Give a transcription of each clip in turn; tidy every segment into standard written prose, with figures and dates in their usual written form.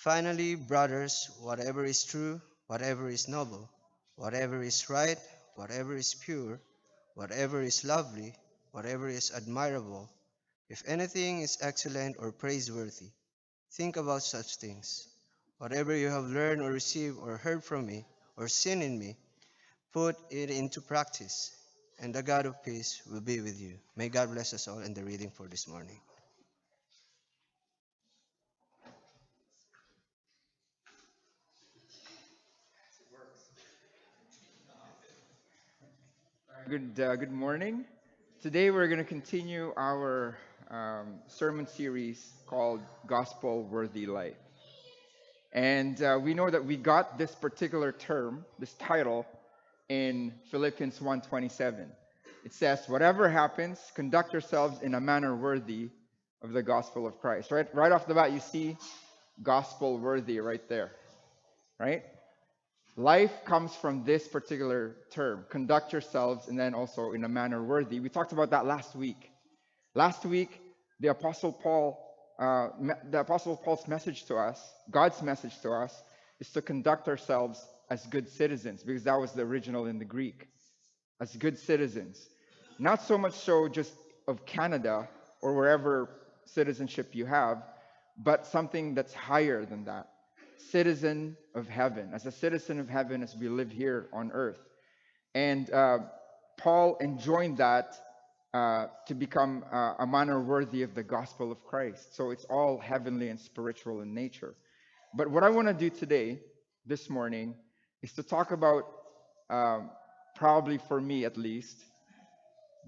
finally, brothers, whatever is true, whatever is noble, whatever is right, whatever is pure, whatever is lovely, whatever is admirable, if anything is excellent or praiseworthy, think about such things. Whatever you have learned or received or heard from me or seen in me, put it into practice, and the God of peace will be with you. May God bless us all in the reading for this morning. Good morning. Today we're going to continue our sermon series called Gospel Worthy Life. And we know that we got this particular term, this title, in Philippians 1:27. It says, whatever happens, conduct yourselves in a manner worthy of the gospel of Christ. Right off the bat, you see gospel worthy right there, right? Life comes from this particular term, conduct yourselves, and then also in a manner worthy. We talked about that last week. Last week, the Apostle Paul's message to us, God's message to us, is to conduct ourselves as good citizens, because that was the original in the Greek, as good citizens. Not so much so just of Canada or wherever citizenship you have, but something that's higher than that. Citizen of heaven, as a citizen of heaven as we live here on earth. And Paul enjoined that to become a manner worthy of the gospel of Christ. So it's all heavenly and spiritual in nature. But what I want to do today, this morning, is to talk about, probably for me at least,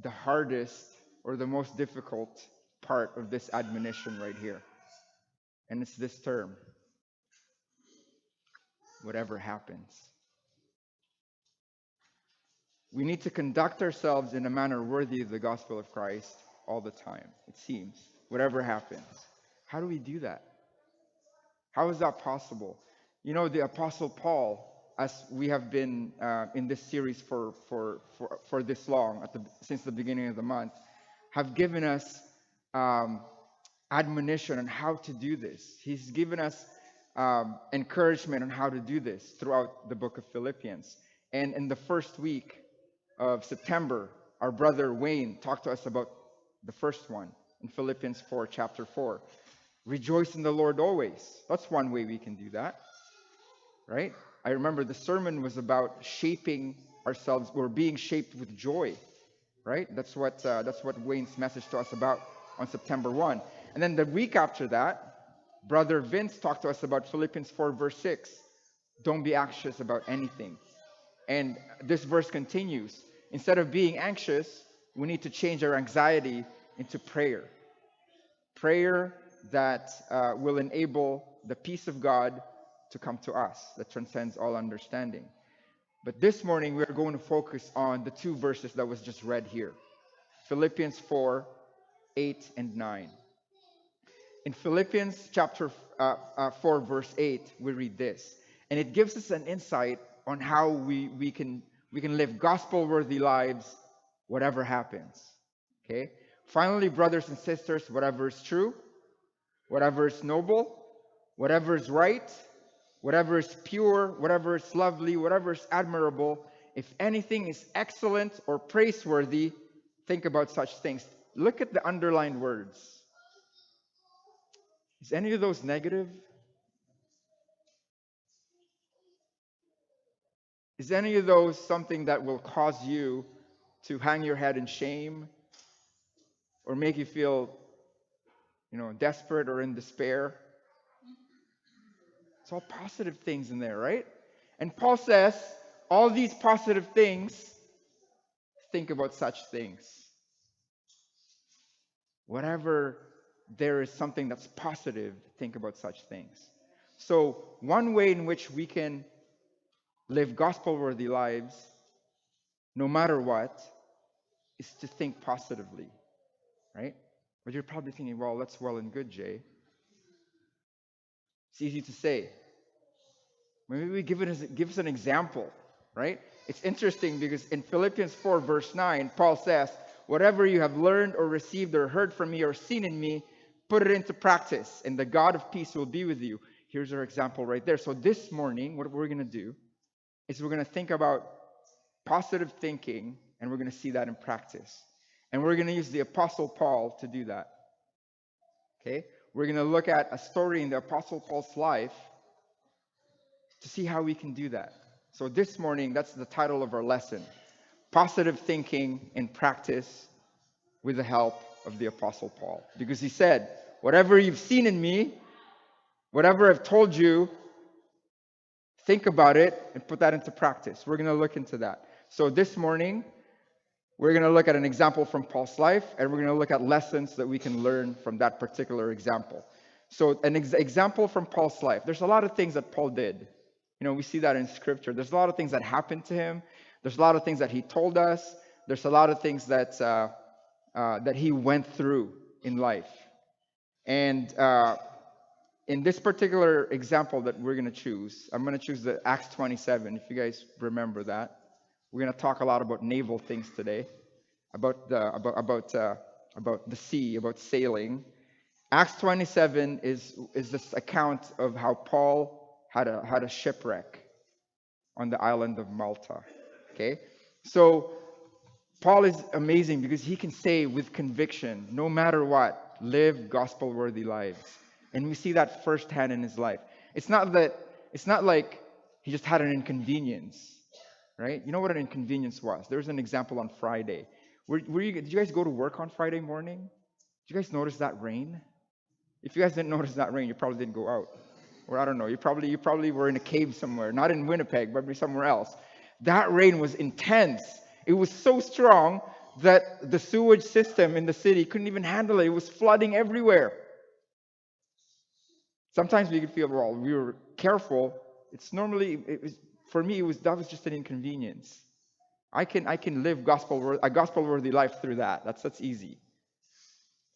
the hardest or the most difficult part of this admonition right here. And it's this term, whatever happens. We need to conduct ourselves in a manner worthy of the gospel of Christ all the time, it seems, whatever happens. How do we do that? How is that possible? You know, the Apostle Paul, as we have been in this series for this long, since the beginning of the month, have given us admonition on how to do this. He's given us encouragement on how to do this throughout the book of Philippians. And in the first week of September, our brother Wayne talked to us about the first one in Philippians 4, chapter 4. Rejoice in the Lord always. That's one way we can do that, right? I remember the sermon was about shaping ourselves, or being shaped with joy, right? That's what Wayne's message to us about on September 1. And then the week after that, Brother Vince talked to us about Philippians 4, verse 6. Don't be anxious about anything. And this verse continues. Instead of being anxious, we need to change our anxiety into prayer. Prayer that will enable the peace of God to come to us, that transcends all understanding. But this morning, we are going to focus on the two verses that was just read here. Philippians 4, 8 and 9. In Philippians chapter 4, verse 8, we read this. And it gives us an insight on how we can live gospel-worthy lives, whatever happens. Okay? Finally, brothers and sisters, whatever is true, whatever is noble, whatever is right, whatever is pure, whatever is lovely, whatever is admirable, if anything is excellent or praiseworthy, think about such things. Look at the underlined words. Is any of those negative? Is any of those something that will cause you to hang your head in shame or make you feel, desperate or in despair? It's all positive things in there, right? And Paul says, all these positive things, think about such things. Whatever there is something that's positive, think about such things. So one way in which we can live gospel-worthy lives, no matter what, is to think positively, right? But you're probably thinking, well, that's well and good, Jay. It's easy to say. Maybe we give us an example, right? It's interesting because in Philippians 4, verse 9, Paul says, whatever you have learned or received or heard from me or seen in me, put it into practice, and the God of peace will be with you. Here's our example right there. So this morning, what we're going to do is we're going to think about positive thinking, and we're going to see that in practice. And we're going to use the Apostle Paul to do that. Okay? We're going to look at a story in the Apostle Paul's life to see how we can do that. So this morning, that's the title of our lesson. Positive thinking in practice with the help of the Apostle Paul. Because he said, whatever you've seen in me, whatever I've told you, think about it and put that into practice. We're going to look into that. So this morning, we're going to look at an example from Paul's life, and we're going to look at lessons that we can learn from that particular example. So an example from Paul's life. There's a lot of things that Paul did. You know, we see that in Scripture. There's a lot of things that happened to him. There's a lot of things that he told us. There's a lot of things that that he went through in life. And in this particular example that we're going to choose, I'm going to choose the Acts 27, if you guys remember that. We're going to talk a lot about naval things today, about the sea, about sailing. Acts 27 is this account of how Paul had a shipwreck on the island of Malta. Okay, so Paul is amazing because he can say with conviction, no matter what, live gospel-worthy lives. And we see that firsthand in his life. It's not like he just had an inconvenience, right? You know what an inconvenience was? There's an example on Friday. Did you guys go to work on Friday morning? Did you guys notice that rain? If you guys didn't notice that rain, you probably didn't go out. Or I don't know, you probably were in a cave somewhere, not in Winnipeg, but somewhere else. That rain was intense. It was so strong that the sewage system in the city couldn't even handle it. It was flooding everywhere. Sometimes we could feel, well, we were careful. For me, that was just an inconvenience. I can live a gospel-worthy life through that. That's easy.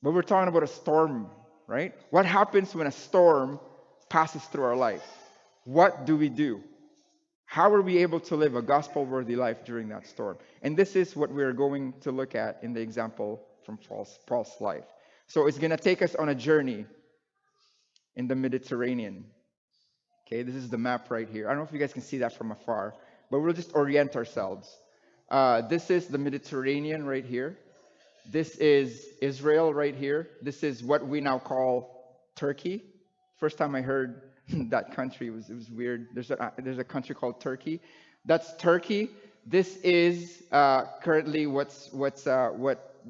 But we're talking about a storm, right? What happens when a storm passes through our life? What do we do? How are we able to live a gospel-worthy life during that storm? And this is what we're going to look at in the example from Paul's life. So it's going to take us on a journey in the Mediterranean. Okay, this is the map right here. I don't know if you guys can see that from afar, but we'll just orient ourselves. This is the Mediterranean right here. This is Israel right here. This is what we now call Turkey. First time I heard that country, it was weird. There's a country called Turkey. That's Turkey. This is currently what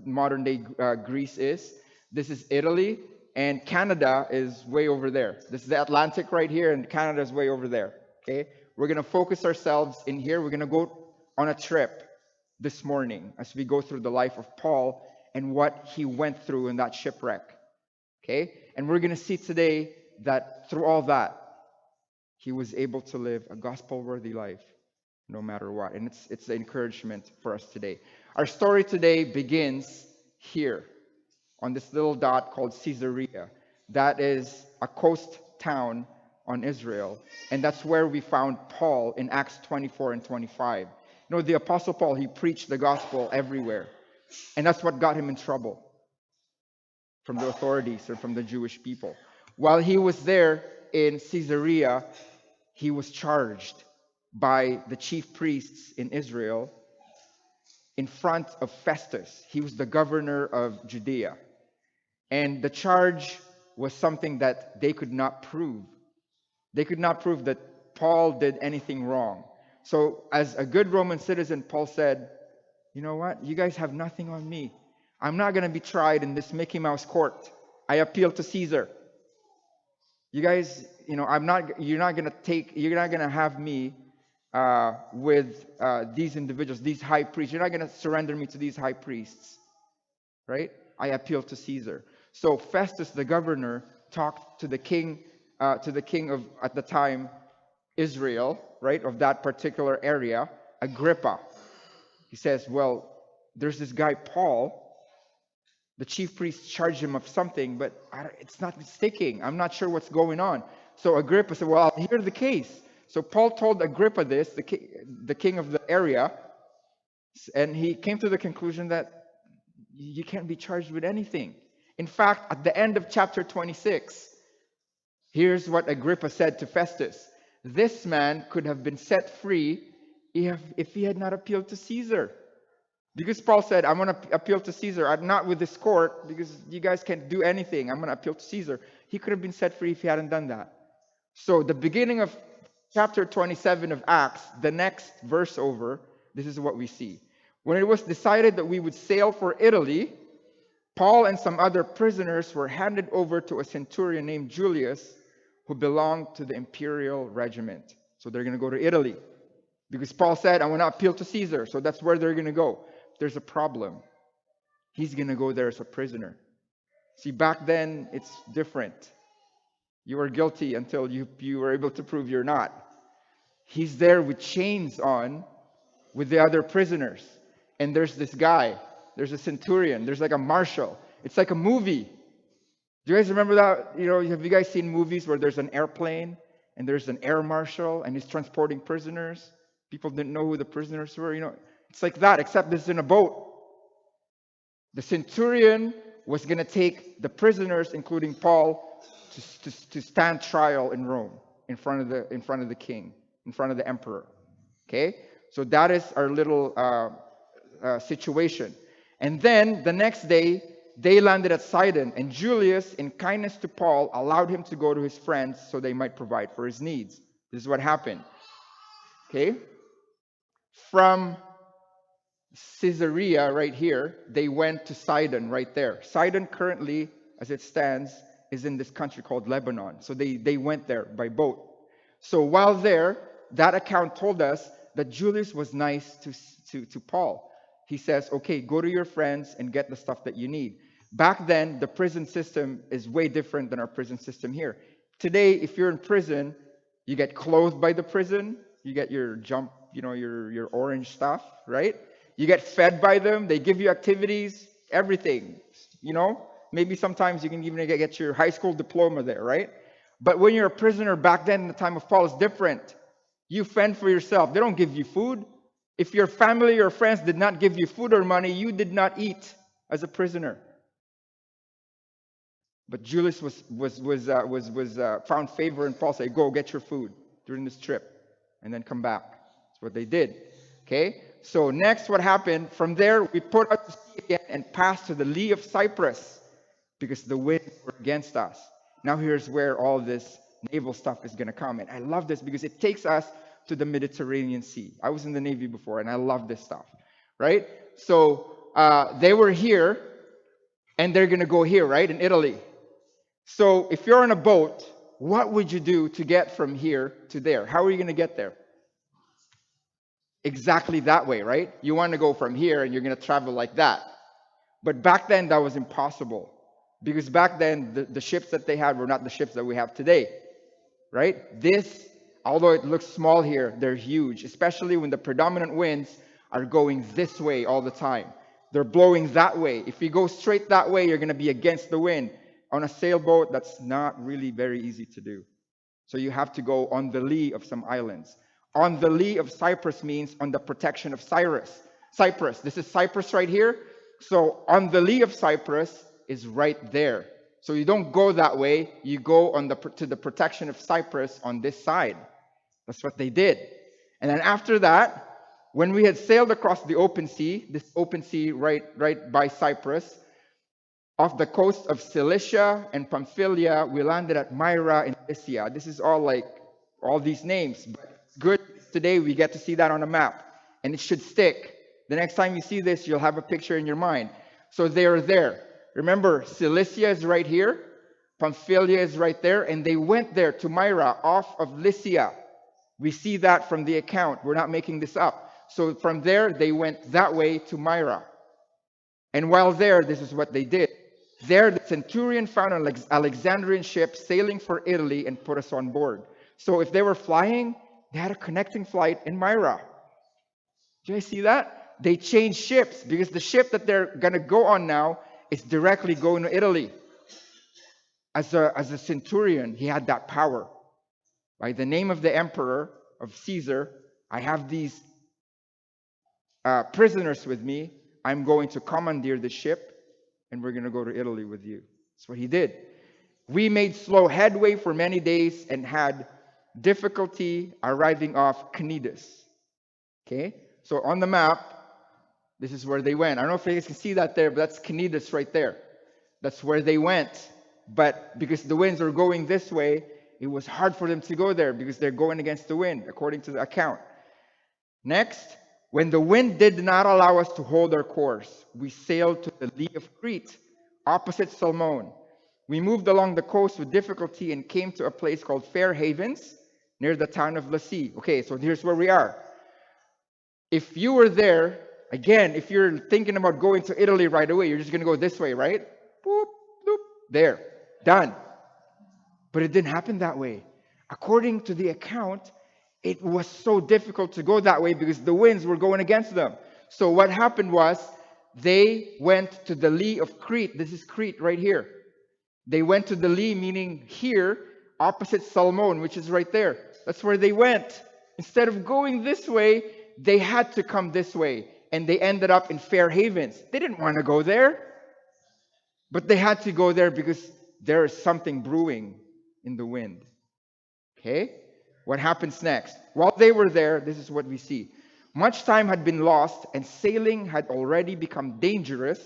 modern day Greece is. This is Italy, and Canada is way over there. This is the Atlantic right here, and Canada is way over there. Okay, we're gonna focus ourselves in here. We're gonna go on a trip this morning as we go through the life of Paul and what he went through in that shipwreck. Okay, and we're gonna see today that through all that, he was able to live a gospel-worthy life no matter what. And it's the encouragement for us today. Our story today begins here on this little dot called Caesarea. That is a coast town on Israel. And that's where we found Paul in Acts 24 and 25. You know, the Apostle Paul, he preached the gospel everywhere. And that's what got him in trouble from the authorities or from the Jewish people. While he was there in Caesarea, he was charged by the chief priests in Israel in front of Festus. He was the governor of Judea. And the charge was something that they could not prove. They could not prove that Paul did anything wrong. So as a good Roman citizen, Paul said, you know what? You guys have nothing on me. I'm not going to be tried in this Mickey Mouse court. I appeal to Caesar. You guys, you're not going to have me with these individuals, these high priests. You're not going to surrender me to these high priests, right? I appeal to Caesar. So Festus, the governor, talked to the king of, at the time, Israel, right, of that particular area, Agrippa. He says, well, there's this guy, Paul. The chief priest charged him of something, but it's not sticking. I'm not sure what's going on. So Agrippa said, well, I'll hear the case. So Paul told Agrippa this, the king of the area, and he came to the conclusion that you can't be charged with anything. In fact, at the end of chapter 26, Here's what Agrippa said to Festus. This man could have been set free if he had not appealed to Caesar. Because Paul said, I'm going to appeal to Caesar. I'm not with this court because you guys can't do anything. I'm going to appeal to Caesar. He could have been set free if he hadn't done that. So the beginning of chapter 27 of Acts, the next verse over, this is what we see. When it was decided that we would sail for Italy, Paul and some other prisoners were handed over to a centurion named Julius, who belonged to the imperial regiment. So they're going to go to Italy. Because Paul said, I want to appeal to Caesar. So that's where they're going to go. There's a problem. He's going to go there as a prisoner. See, back then, it's different. You were guilty until you were able to prove you're not. He's there with chains on with the other prisoners. And there's this guy. There's a centurion. There's like a marshal. It's like a movie. Do you guys remember that? Have you guys seen movies where there's an airplane and there's an air marshal and he's transporting prisoners? People didn't know who the prisoners were. It's like that, except this is in a boat. The centurion was going to take the prisoners, including Paul, to stand trial in Rome in front of the king, in front of the emperor. Okay, so that is our little situation. And then the next day, they landed at Sidon, and Julius, in kindness to Paul, allowed him to go to his friends so they might provide for his needs. This is what happened. Okay? From Caesarea, right here, they went to Sidon, right there. Sidon currently, as it stands, is in this country called Lebanon. So they went there by boat. So while there, that account told us that Julius was nice to Paul. He says, okay, go to your friends and get the stuff that you need. Back then, the prison system is way different than our prison system here. Today, if you're in prison, you get clothed by the prison. You get your your orange stuff, right? You get fed by them. They give you activities, everything, Maybe sometimes you can even get your high school diploma there, right? But when you're a prisoner back then in the time of Paul, it's different. You fend for yourself. They don't give you food. If your family or friends did not give you food or money, you did not eat as a prisoner. But Julius was found favor, and Paul said, "Go get your food during this trip, and then come back." That's what they did. Okay. So next, what happened? From there, we put out to sea again and passed to the lee of Cyprus because the winds were against us. Now here's where all this naval stuff is going to come, and I love this because it takes us to the Mediterranean Sea. I was in the Navy before, and I love this stuff, right? So they were here, and they're going to go here, right, in Italy. So if you're on a boat, what would you do to get from here to there? How are you going to get there? Exactly that way, right? You want to go from here, and you're going to travel like that. But back then, that was impossible. Because back then, the ships that they had were not the ships that we have today, right? This, although it looks small here, they're huge, especially when the predominant winds are going this way all the time. They're blowing that way. If you go straight that way, you're going to be against the wind. On a sailboat, that's not really very easy to do. So you have to go on the lee of some islands. On the lee of Cyprus means on the protection of Cyprus. This is Cyprus right here. So on the lee of Cyprus is right there. So you don't go that way. You go to the protection of Cyprus on this side. That's what they did. And then after that, when we had sailed across the open sea, this open sea right by Cyprus, off the coast of Cilicia and Pamphylia, we landed at Myra in Lycia. This is all these names, but it's good. Today we get to see that on a map, and it should stick. The next time you see this, you'll have a picture in your mind. So they are there. Remember, Cilicia is right here, Pamphylia is right there, and they went there to Myra off of Lycia. We see that from the account. We're not making this up. So from there, they went that way to Myra. And while there, this is what they did. There, the centurion found an Alexandrian ship sailing for Italy and put us on board. So if they were flying, they had a connecting flight in Myra. Do you guys see that? They changed ships because the ship that they're going to go on now is directly going to Italy. As a centurion, he had that power. By the name of the emperor, of Caesar, I have these prisoners with me. I'm going to commandeer the ship, and we're going to go to Italy with you. That's what he did. We made slow headway for many days and had difficulty arriving off Cnidus. Okay? So on the map, this is where they went. I don't know if you guys can see that there, but that's Cnidus right there. That's where they went. But because the winds were going this way, it was hard for them to go there because they're going against the wind, according to the account. Next, when the wind did not allow us to hold our course, we sailed to the lee of Crete, opposite Salmone. We moved along the coast with difficulty and came to a place called Fair Havens, near the town of Lasea. Okay, so here's where we are. If you were there, again, if you're thinking about going to Italy right away, you're just going to go this way, right? Boop, boop, there, done. But it didn't happen that way. According to the account, it was so difficult to go that way because the winds were going against them. So what happened was they went to the lee of Crete. This is Crete right here. They went to the lee, meaning here, opposite Salmone, which is right there. That's where they went. Instead of going this way, they had to come this way. And they ended up in Fair Havens. They didn't want to go there. But they had to go there because there is something brewing in the wind. Okay? What happens next? While they were there, this is what we see. Much time had been lost and sailing had already become dangerous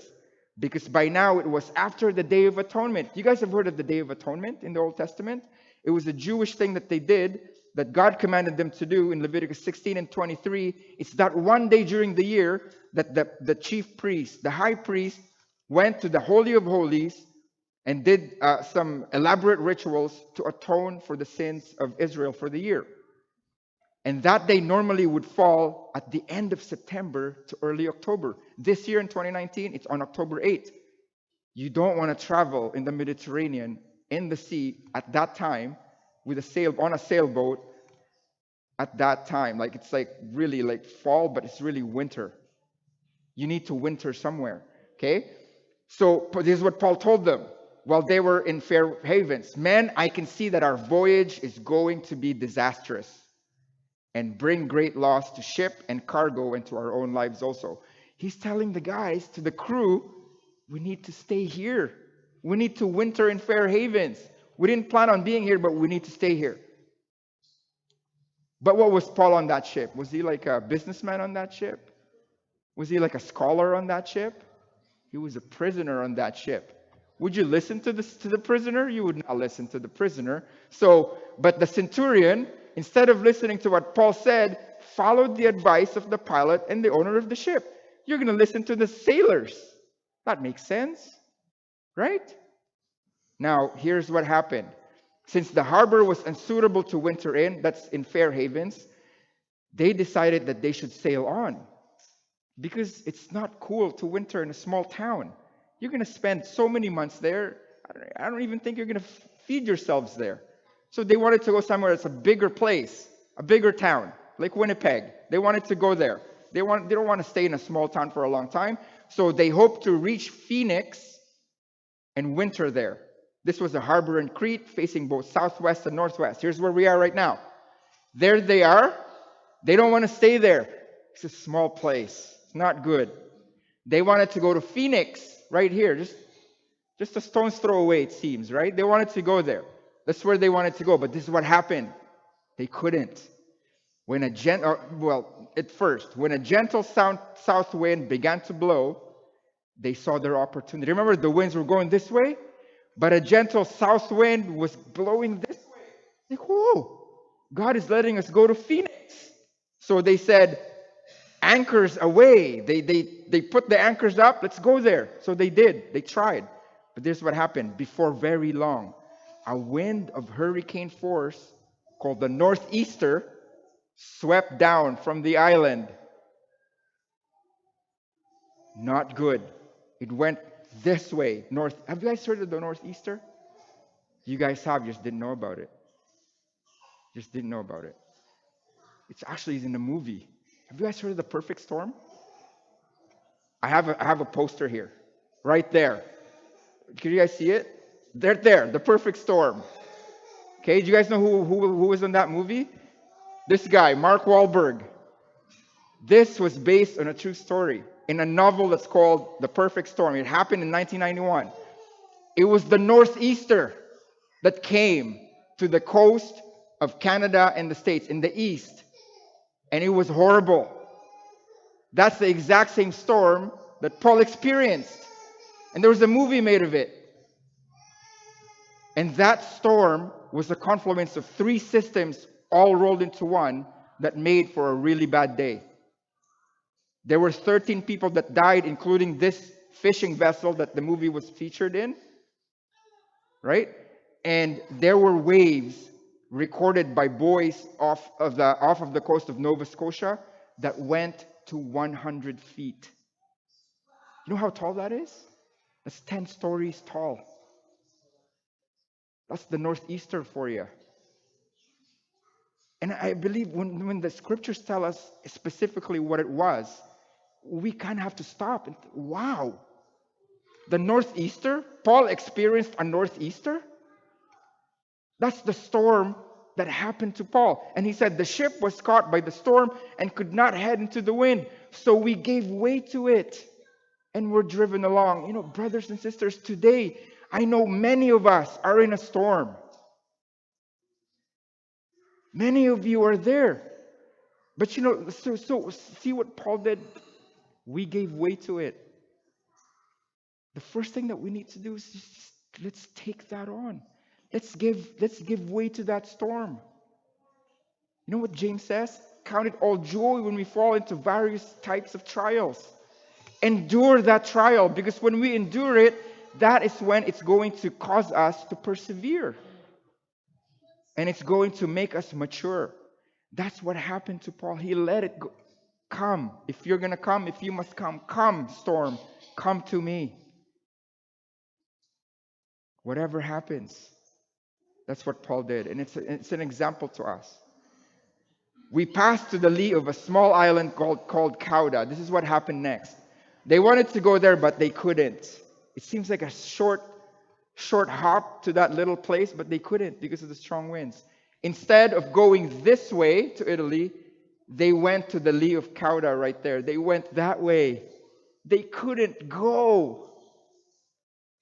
because by now it was after the Day of Atonement. You guys have heard of the Day of Atonement in the Old Testament? It was a Jewish thing that they did that God commanded them to do in Leviticus 16 and 23. It's that one day during the year that the chief priest, the high priest, went to the Holy of Holies and did some elaborate rituals to atone for the sins of Israel for the year. And that day normally would fall at the end of September to early October. This year in 2019, it's on October 8th. You don't want to travel in the Mediterranean, in the sea, at that time, with on a sailboat at that time. Like, it's like really like fall, but it's really winter. You need to winter somewhere, okay? So this is what Paul told them while they were in Fair Havens. Men, I can see that our voyage is going to be disastrous and bring great loss to ship and cargo and to our own lives also. He's telling the guys, to the crew, we need to stay here. We need to winter in Fair Havens. We didn't plan on being here, but we need to stay here. But what was Paul on that ship? Was he like a businessman on that ship? Was he like a scholar on that ship? He was a prisoner on that ship. Would you listen to the prisoner? You would not listen to the prisoner. But the centurion, instead of listening to what Paul said, followed the advice of the pilot and the owner of the ship. You're going to listen to the sailors. That makes sense, right? Now, here's what happened. Since the harbor was unsuitable to winter in, that's in Fair Havens, they decided that they should sail on. Because it's not cool to winter in a small town. You're going to spend so many months there. I don't even think you're going to feed yourselves there. So they wanted to go somewhere that's a bigger place, a bigger town, like Winnipeg. They wanted to go there. They don't want to stay in a small town for a long time. So they hoped to reach Phoenix and winter there. This was a harbor in Crete facing both southwest and northwest. Here's where we are right now. There they are. They don't want to stay there. It's a small place. It's not good. They wanted to go to Phoenix right here, just a stone's throw away, it seems, right? They wanted to go there. That's where they wanted to go, but this is what happened. They couldn't. When a gentle south wind began to blow, they saw their opportunity. Remember, the winds were going this way, but a gentle south wind was blowing this way. Like, whoa, God is letting us go to Phoenix. So they said, anchors away. They put the anchors up. Let's go there. So they did. They tried. But this is what happened. Before very long, a wind of hurricane force called the northeaster swept down from the island. Not good. It went this way. North. Have you guys heard of the northeaster? You guys have. Just didn't know about it. Just didn't know about it. It's actually in a movie. Have you guys heard of The Perfect Storm? I have a poster here, right there. Can you guys see it? There, The Perfect Storm. Okay, do you guys know who was in that movie? This guy, Mark Wahlberg. This was based on a true story in a novel that's called The Perfect Storm. It happened in 1991. It was the northeaster. that came to the coast of Canada and the States in the east, and it was horrible. That's the exact same storm that Paul experienced. And there was a movie made of it. And that storm was the confluence of three systems all rolled into one that made for a really bad day. There were 13 people that died, including this fishing vessel that the movie was featured in, right? And there were waves recorded by boys off of the coast of Nova Scotia that went to 100 feet. You know how tall that is? That's 10 stories tall. That's the northeaster for you. And I believe when the scriptures tell us specifically what it was, we kind of have to stop and wow. The northeaster? Paul experienced a northeaster? That's the storm that happened to Paul. And he said the ship was caught by the storm and could not head into the wind. So we gave way to it and were driven along. You know, brothers and sisters, today, I know many of us are in a storm. Many of you are there. But you know, so see what Paul did? We gave way to it. The first thing that we need to do is just let's take that on. Let's give way to that storm. You know what James says? Count it all joy when we fall into various types of trials. Endure that trial, because when we endure it, that is when it's going to cause us to persevere. And it's going to make us mature. That's what happened to Paul. He let it go. Come. If you're going to come, if you must come, come, storm. Come to me. Whatever happens. That's what Paul did. And it's an example to us. We passed to the lee of a small island called Cauda. This is what happened next. They wanted to go there, but they couldn't. It seems like a short hop to that little place, but they couldn't because of the strong winds. Instead of going this way to Italy, they went to the lee of Cauda right there. They went that way. They couldn't go.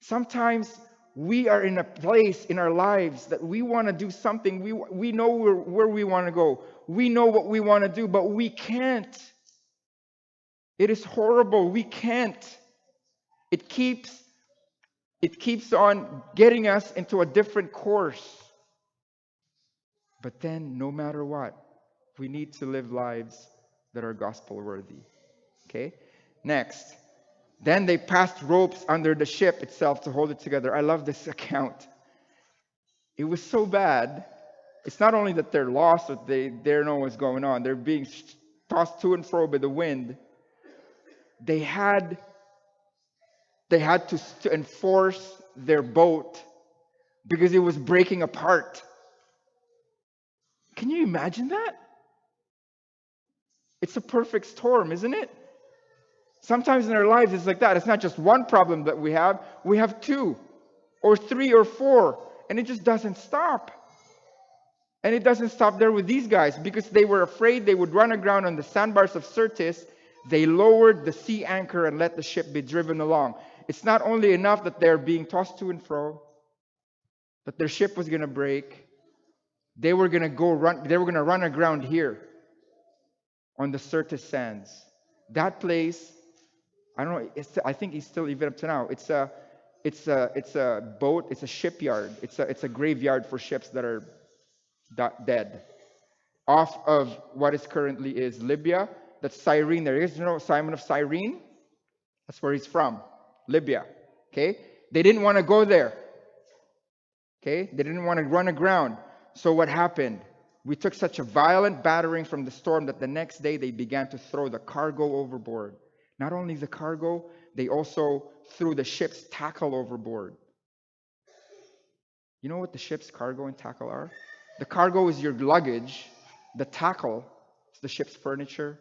Sometimes we are in a place in our lives that we want to do something. We know where we want to go. We know what we want to do, but we can't. It is horrible. We can't. It keeps on getting us into a different course. But then, no matter what, we need to live lives that are gospel worthy. Okay? Next. Then they passed ropes under the ship itself to hold it together. I love this account. It was so bad. It's not only that they're lost, but they don't know what's going on. They're being tossed to and fro by the wind. They had to enforce their boat because it was breaking apart. Can you imagine that? It's a perfect storm, isn't it? Sometimes in our lives it's like that. It's not just one problem that we have two or three or four, and it just doesn't stop. And it doesn't stop there with these guys because they were afraid they would run aground on the sandbars of Syrtis. They lowered the sea anchor and let the ship be driven along. It's not only enough that they're being tossed to and fro, but their ship was going to break. They were going to run aground here on the Syrtis sands. That place, I don't know. I think it's still even up to now. It's a boat. It's a shipyard. It's a graveyard for ships that are dead. Off of what is currently is Libya. That's Cyrene. There is Simon of Cyrene. That's where he's from, Libya. Okay. They didn't want to go there. Okay. They didn't want to run aground. So what happened? We took such a violent battering from the storm that the next day they began to throw the cargo overboard. Not only the cargo, they also threw the ship's tackle overboard. You know what the ship's cargo and tackle are? The cargo is your luggage. The tackle is the ship's furniture,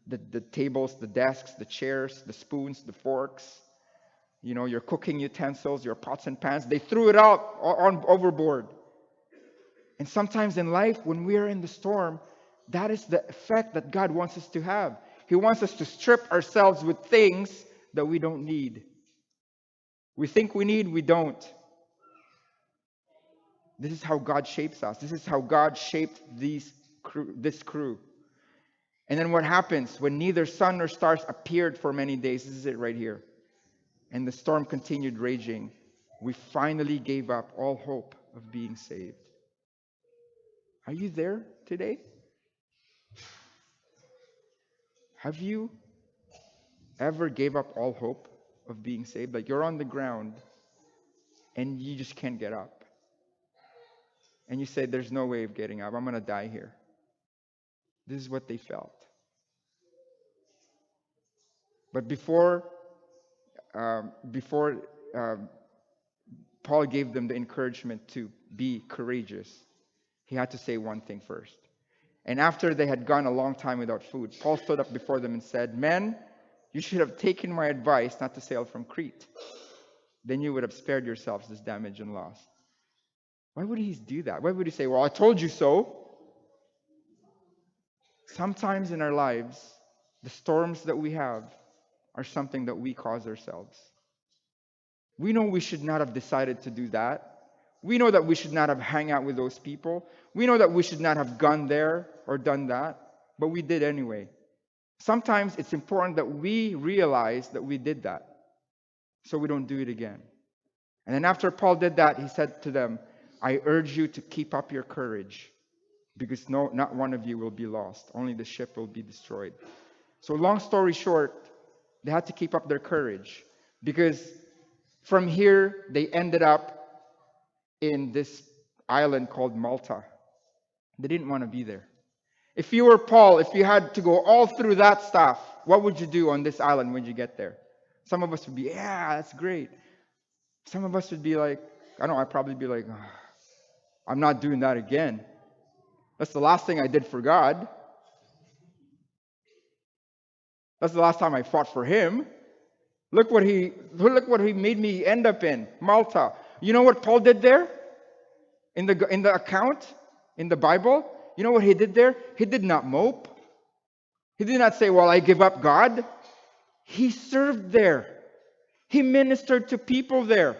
the tables, the desks, the chairs, the spoons, the forks, your cooking utensils, your pots and pans. They threw it out on overboard. And sometimes in life, when we are in the storm, that is the effect that God wants us to have. He wants us to strip ourselves with things that we don't need. We think we need, we don't. This is how God shapes us. This is how God shaped this crew. And then what happens when neither sun nor stars appeared for many days? This is it right here. And the storm continued raging. We finally gave up all hope of being saved. Are you there today? Have you ever gave up all hope of being saved? Like you're on the ground and you just can't get up. And you say, there's no way of getting up. I'm going to die here. This is what they felt. But before Paul gave them the encouragement to be courageous, he had to say one thing first. And after they had gone a long time without food, Paul stood up before them and said, Men, you should have taken my advice not to sail from Crete. Then you would have spared yourselves this damage and loss. Why would he do that? Why would he say, well, I told you so? Sometimes in our lives, the storms that we have are something that we cause ourselves. We know we should not have decided to do that. We know that we should not have hung out with those people. We know that we should not have gone there or done that, but we did anyway. Sometimes it's important that we realize that we did that so we don't do it again. And then after Paul did that, he said to them, I urge you to keep up your courage because not one of you will be lost. Only the ship will be destroyed. So long story short, they had to keep up their courage because from here, they ended up in this island called Malta. They didn't want to be there. If you were Paul, if you had to go all through that stuff, what would you do on this island when you get there? Some of us would be, yeah, that's great. Some of us would be like, I'd probably be like, oh, I'm not doing that again. That's the last thing I did for God. That's the last time I fought for him. Look what he made me end up in, Malta. You know what Paul did there? In the account, in the Bible, you know what he did there? He did not mope. He did not say, well, I give up God. He served there. He ministered to people there.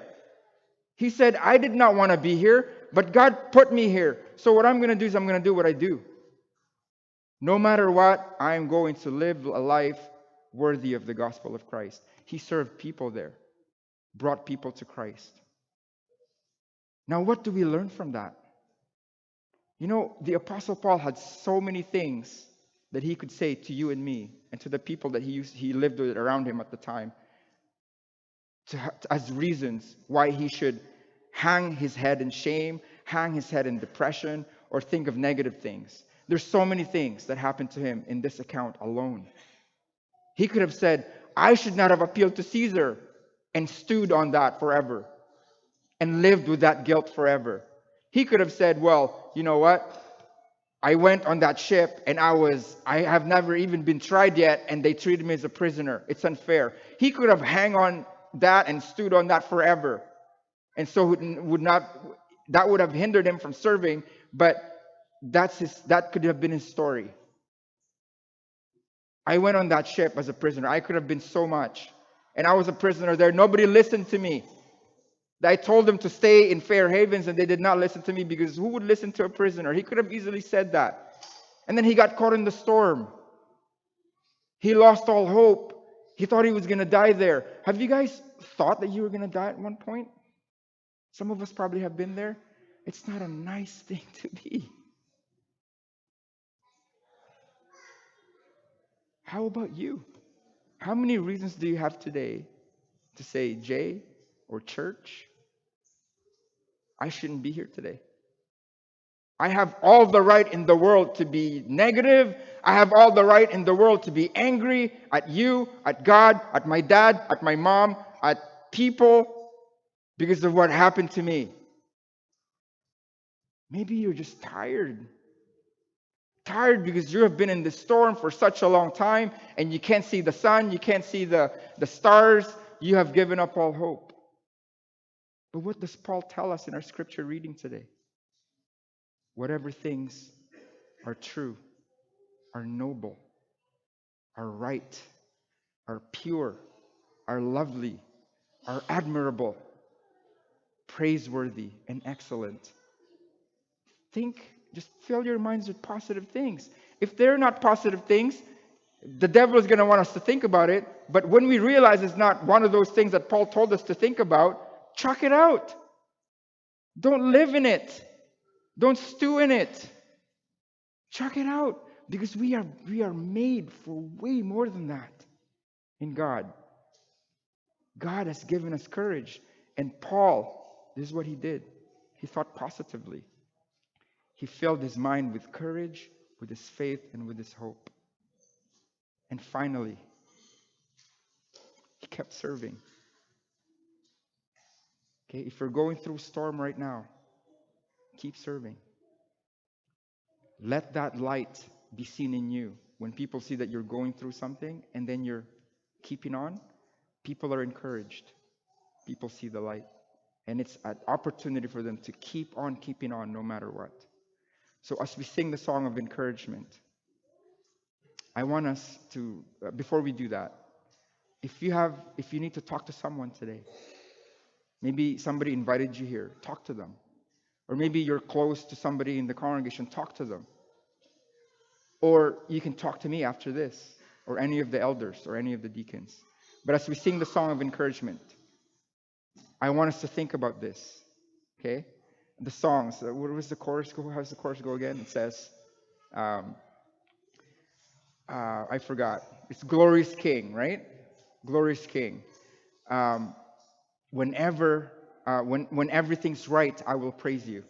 He said, I did not want to be here, but God put me here. So what I'm going to do is I'm going to do what I do. No matter what, I'm going to live a life worthy of the gospel of Christ. He served people there, brought people to Christ. Now, what do we learn from that? You know, the Apostle Paul had so many things that he could say to you and me and to the people that he lived with around him at the time as reasons why he should hang his head in shame, hang his head in depression, or think of negative things. There's so many things that happened to him in this account alone. He could have said, I should not have appealed to Caesar and stewed on that forever and lived with that guilt forever. He could have said, well, you know what? I went on that ship and I have never even been tried yet and they treated me as a prisoner. It's unfair. He could have hung on that and stewed on that forever. And so that would have hindered him from serving, but that could have been his story. I went on that ship as a prisoner. I could have been so much. And I was a prisoner there. Nobody listened to me. I told them to stay in Fair Havens and they did not listen to me because who would listen to a prisoner? He could have easily said that. And then he got caught in the storm. He lost all hope. He thought he was going to die there. Have you guys thought that you were going to die at one point? Some of us probably have been there. It's not a nice thing to be. How about you? How many reasons do you have today to say, Jay or church, I shouldn't be here today? I have all the right in the world to be negative. I have all the right in the world to be angry at you, at God, at my dad, at my mom, at people because of what happened to me. Maybe you're just tired. Tired because you have been in the storm for such a long time and you can't see the sun, you can't see the stars. You have given up all hope. But what does Paul tell us in our scripture reading today? Whatever things are true, are noble, are right, are pure, are lovely, are admirable, praiseworthy, and excellent. Just fill your minds with positive things. If they're not positive things, the devil is going to want us to think about it. But when we realize it's not one of those things that Paul told us to think about, chuck it out. Don't live in it. Don't stew in it. Chuck it out. Because we are made for way more than that in God. God has given us courage. And Paul, this is what he did. He thought positively. He filled his mind with courage, with his faith, and with his hope. And finally, he kept serving. Okay, if you're going through a storm right now, keep serving. Let that light be seen in you. When people see that you're going through something and then you're keeping on, people are encouraged. People see the light. And it's an opportunity for them to keep on keeping on no matter what. So as we sing the song of encouragement, I want us to, before we do that, if you need to talk to someone today, maybe somebody invited you here, talk to them. Or maybe you're close to somebody in the congregation, talk to them. Or you can talk to me after this, or any of the elders, or any of the deacons. But as we sing the song of encouragement, I want us to think about this, okay? The songs, what was the chorus go? How does the chorus go again? It says, I forgot. It's Glorious King, right? Glorious King. When everything's right, I will praise you.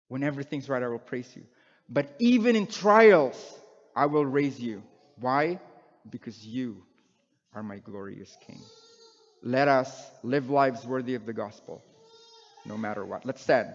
When everything's right, I will praise you. But even in trials, I will raise you. Why? Because you are my glorious King. Let us live lives worthy of the gospel, no matter what. Let's stand.